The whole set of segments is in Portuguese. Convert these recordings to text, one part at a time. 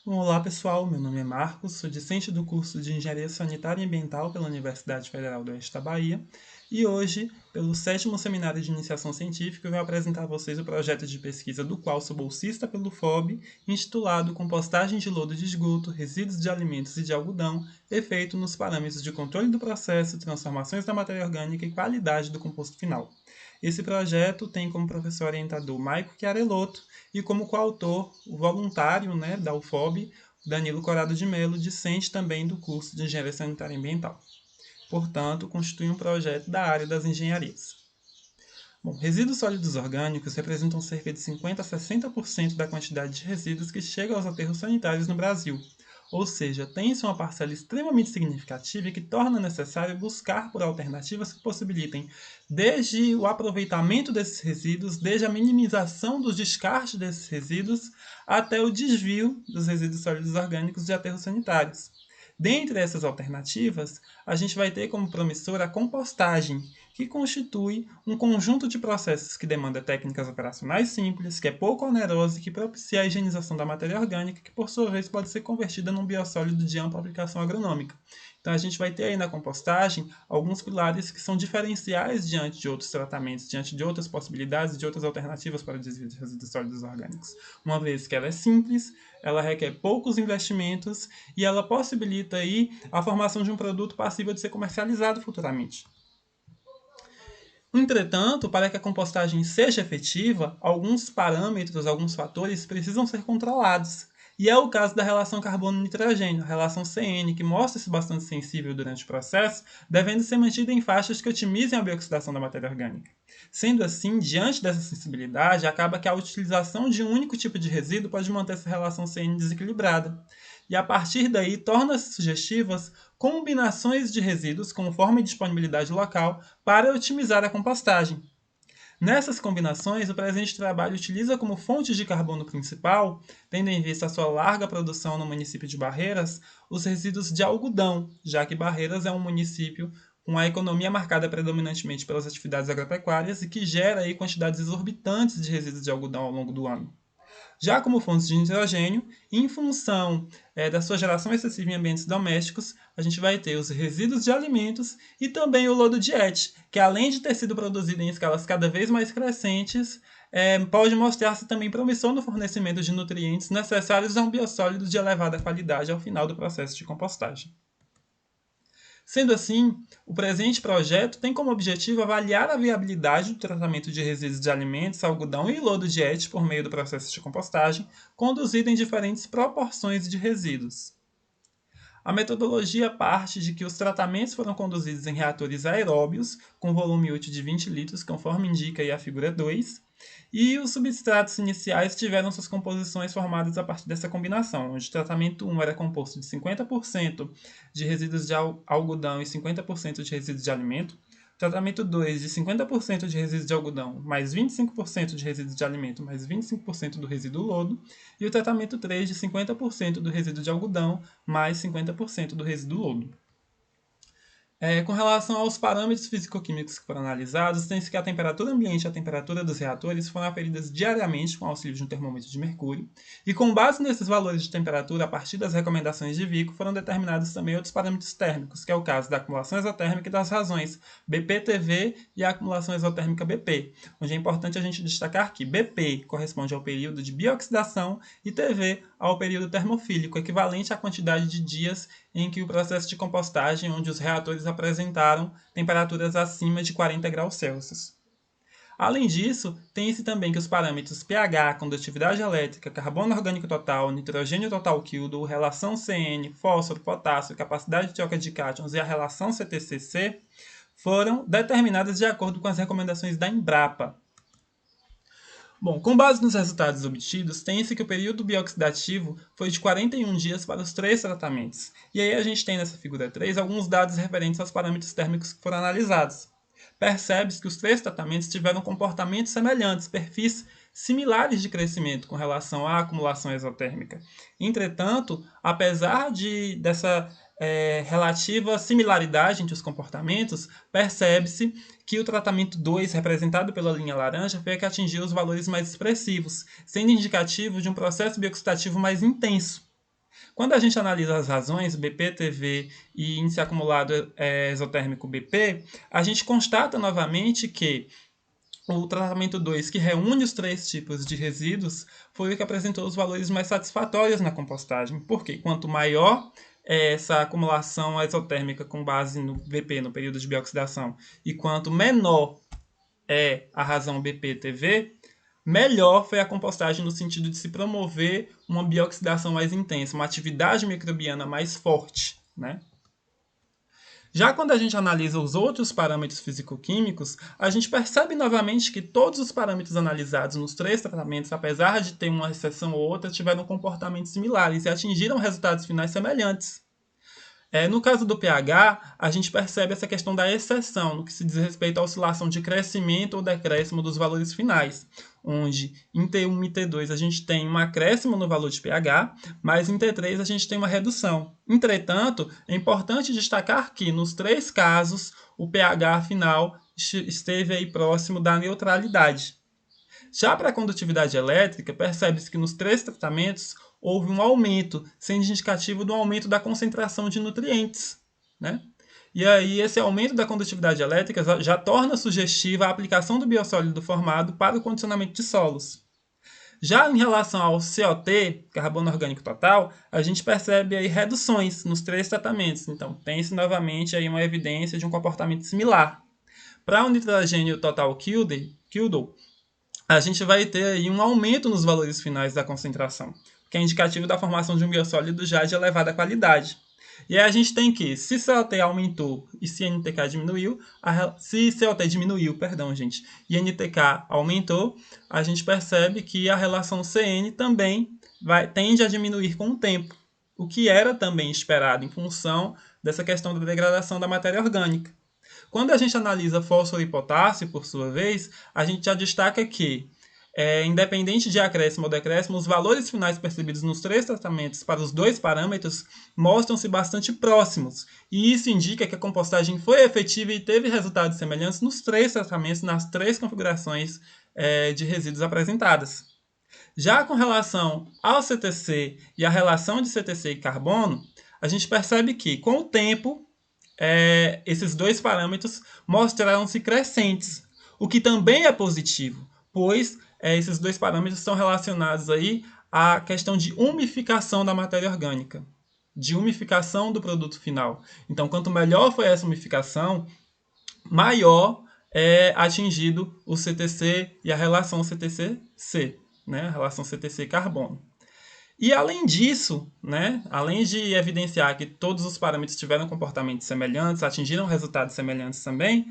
Olá pessoal, meu nome é Marcos, sou discente do curso de Engenharia Sanitária e Ambiental pela Universidade Federal do Oeste da Bahia e hoje, pelo 7º Seminário de Iniciação Científica, eu vou apresentar a vocês o projeto de pesquisa do qual sou bolsista pelo FOB, intitulado Compostagem de lodo de esgoto, resíduos de alimentos e de algodão, efeito nos parâmetros de controle do processo, transformações da matéria orgânica e qualidade do composto final. Esse projeto tem como professor orientador Maico Chiarelotto e como coautor o voluntário da UFOB, Danilo Corrado de Mello, discente também do curso de Engenharia Sanitária e Ambiental. Portanto, constitui um projeto da área das engenharias. Bom, resíduos sólidos orgânicos representam cerca de 50 a 60% da quantidade de resíduos que chega aos aterros sanitários no Brasil, ou seja, tem-se uma parcela extremamente significativa e que torna necessário buscar por alternativas que possibilitem desde o aproveitamento desses resíduos, desde a minimização dos descartes desses resíduos, até o desvio dos resíduos sólidos orgânicos de aterros sanitários. Dentre essas alternativas, a gente vai ter como promissora a compostagem, que constitui um conjunto de processos que demanda técnicas operacionais simples, que é pouco onerosa e que propicia a higienização da matéria orgânica, que por sua vez pode ser convertida num biossólido de ampla aplicação agronômica. Então a gente vai ter aí na compostagem alguns pilares que são diferenciais diante de outros tratamentos, diante de outras possibilidades, de outras alternativas para o desvio de resíduos sólidos orgânicos. Uma vez que ela é simples, ela requer poucos investimentos e ela possibilita aí a formação de um produto passível de ser comercializado futuramente. Entretanto, para que a compostagem seja efetiva, alguns parâmetros, alguns fatores precisam ser controlados. E é o caso da relação carbono-nitrogênio, a relação CN, que mostra-se bastante sensível durante o processo, devendo ser mantida em faixas que otimizem a bioxidação da matéria orgânica. Sendo assim, diante dessa sensibilidade, acaba que a utilização de um único tipo de resíduo pode manter essa relação CN desequilibrada. E a partir daí, torna-se sugestivas combinações de resíduos conforme a disponibilidade local para otimizar a compostagem. Nessas combinações, o presente trabalho utiliza como fonte de carbono principal, tendo em vista a sua larga produção no município de Barreiras, os resíduos de algodão, já que Barreiras é um município com a economia marcada predominantemente pelas atividades agropecuárias e que gera aí quantidades exorbitantes de resíduos de algodão ao longo do ano. Já como fontes de nitrogênio, em função da sua geração excessiva em ambientes domésticos, a gente vai ter os resíduos de alimentos e também o lodo de ET, que além de ter sido produzido em escalas cada vez mais crescentes, pode mostrar-se também promissor no fornecimento de nutrientes necessários a um biossólido de elevada qualidade ao final do processo de compostagem. Sendo assim, o presente projeto tem como objetivo avaliar a viabilidade do tratamento de resíduos de alimentos, algodão e lodo de ET por meio do processo de compostagem, conduzido em diferentes proporções de resíduos. A metodologia parte de que os tratamentos foram conduzidos em reatores aeróbios, com volume útil de 20 litros, conforme indica aí a figura 2, e os substratos iniciais tiveram suas composições formadas a partir dessa combinação, onde o tratamento 1 era composto de 50% de resíduos de algodão e 50% de resíduos de alimento, tratamento 2 de 50% de resíduos de algodão, mais 25% de resíduos de alimento, mais 25% do resíduo lodo, e o tratamento 3 de 50% do resíduo de algodão, mais 50% do resíduo lodo. Com relação aos parâmetros físico-químicos que foram analisados, tem-se que a temperatura ambiente e a temperatura dos reatores foram aferidas diariamente com auxílio de um termômetro de mercúrio, e com base nesses valores de temperatura, a partir das recomendações de Vico, foram determinados também outros parâmetros térmicos, que é o caso da acumulação exotérmica e das razões BP-TV e a acumulação exotérmica BP, onde é importante a gente destacar que BP corresponde ao período de bioxidação e TV ao período termofílico, equivalente à quantidade de dias em que o processo de compostagem, onde os reatores apresentaram temperaturas acima de 40 graus Celsius. Além disso, tem-se também que os parâmetros pH, condutividade elétrica, carbono orgânico total, nitrogênio total Kildo, relação CN, fósforo, potássio, capacidade de troca de cátions e a relação CTCC foram determinadas de acordo com as recomendações da Embrapa. Bom, com base nos resultados obtidos, tem-se que o período bioxidativo foi de 41 dias para os 3 tratamentos. E aí a gente tem nessa figura 3 alguns dados referentes aos parâmetros térmicos que foram analisados. Percebe-se que os 3 tratamentos tiveram comportamentos semelhantes, perfis similares de crescimento com relação à acumulação exotérmica. Entretanto, apesar dessa relativa similaridade entre os comportamentos, percebe-se que o tratamento 2, representado pela linha laranja, foi a que atingiu os valores mais expressivos, sendo indicativo de um processo bioxidativo mais intenso. Quando a gente analisa as razões, BP, TV e índice acumulado exotérmico BP, a gente constata novamente que o tratamento 2, que reúne os três tipos de resíduos, foi o que apresentou os valores mais satisfatórios na compostagem. Porque quanto maior essa acumulação exotérmica com base no BP, no período de bioxidação, e quanto menor é a razão BP-TV, melhor foi a compostagem no sentido de se promover uma bioxidação mais intensa, uma atividade microbiana mais forte, né? Já quando a gente analisa os outros parâmetros físico-químicos, a gente percebe novamente que todos os parâmetros analisados nos três tratamentos, apesar de ter uma exceção ou outra, tiveram comportamentos similares e atingiram resultados finais semelhantes. No caso do pH, a gente percebe essa questão da exceção, no que se diz respeito à oscilação de crescimento ou decréscimo dos valores finais, onde em T1 e T2 a gente tem um acréscimo no valor de pH, mas em T3 a gente tem uma redução. Entretanto, é importante destacar que, nos três casos, o pH final esteve aí próximo da neutralidade. Já para a condutividade elétrica, percebe-se que nos três tratamentos houve um aumento, sendo indicativo do aumento da concentração de nutrientes, né? E aí esse aumento da condutividade elétrica já torna sugestiva a aplicação do biossólido formado para o condicionamento de solos. Já em relação ao COT, carbono orgânico total, a gente percebe aí reduções nos três tratamentos. Então, tem-se novamente aí uma evidência de um comportamento similar. Para o nitrogênio total Kildall, a gente vai ter aí um aumento nos valores finais da concentração, que é indicativo da formação de um biossólido já de elevada qualidade. E aí a gente tem que, se COT aumentou e se NTK diminuiu, se COT diminuiu, perdão, gente, e NTK aumentou, a gente percebe que a relação CN também tende a diminuir com o tempo, o que era também esperado em função dessa questão da degradação da matéria orgânica. Quando a gente analisa fósforo e potássio, por sua vez, a gente já destaca que, independente de acréscimo ou decréscimo, os valores finais percebidos nos três tratamentos para os dois parâmetros mostram-se bastante próximos. E isso indica que a compostagem foi efetiva e teve resultados semelhantes nos três tratamentos, nas três configurações de resíduos apresentadas. Já com relação ao CTC e a relação de CTC e carbono, a gente percebe que, com o tempo, esses dois parâmetros mostraram-se crescentes, o que também é positivo, pois esses dois parâmetros estão relacionados aí à questão de umificação da matéria orgânica, de umificação do produto final. Então, quanto melhor foi essa umificação, maior é atingido o CTC e a relação CTC-C, né? A relação CTC-carbono. E além disso, né, além de evidenciar que todos os parâmetros tiveram comportamentos semelhantes, atingiram resultados semelhantes também,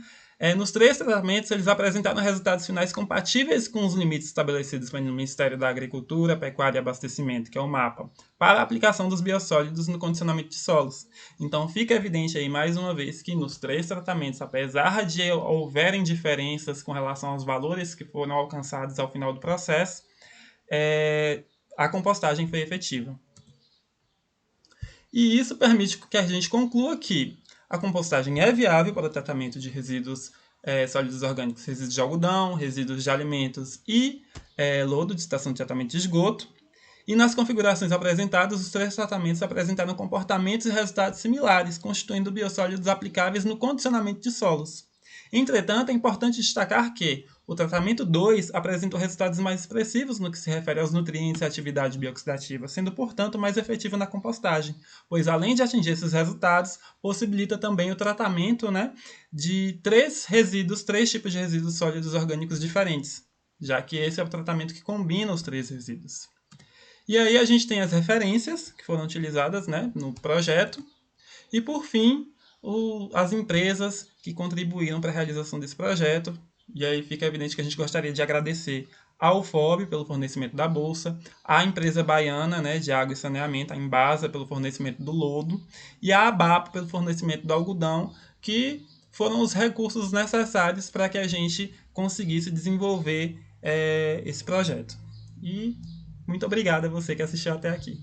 nos três tratamentos eles apresentaram resultados finais compatíveis com os limites estabelecidos pelo Ministério da Agricultura, Pecuária e Abastecimento, que é o MAPA, para a aplicação dos biossólidos no condicionamento de solos. Então fica evidente aí mais uma vez que nos três tratamentos, apesar de houverem diferenças com relação aos valores que foram alcançados ao final do processo, a compostagem foi efetiva. E isso permite que a gente conclua que a compostagem é viável para o tratamento de resíduos sólidos orgânicos, resíduos de algodão, resíduos de alimentos e lodo de estação de tratamento de esgoto. E nas configurações apresentadas, os três tratamentos apresentaram comportamentos e resultados similares, constituindo biossólidos aplicáveis no condicionamento de solos. Entretanto, é importante destacar que o tratamento 2 apresentou resultados mais expressivos no que se refere aos nutrientes e atividade bioxidativa, sendo, portanto, mais efetivo na compostagem, pois, além de atingir esses resultados, possibilita também o tratamento, de três tipos de resíduos sólidos orgânicos diferentes, já que esse é o tratamento que combina os três resíduos. E aí a gente tem as referências que foram utilizadas, no projeto, e, por fim, as empresas que contribuíram para a realização desse projeto. E aí fica evidente que a gente gostaria de agradecer ao UFOB pelo fornecimento da bolsa, à empresa baiana de água e saneamento, a Embasa, pelo fornecimento do lodo, e à ABAPO pelo fornecimento do algodão, que foram os recursos necessários para que a gente conseguisse desenvolver esse projeto. E muito obrigado a você que assistiu até aqui.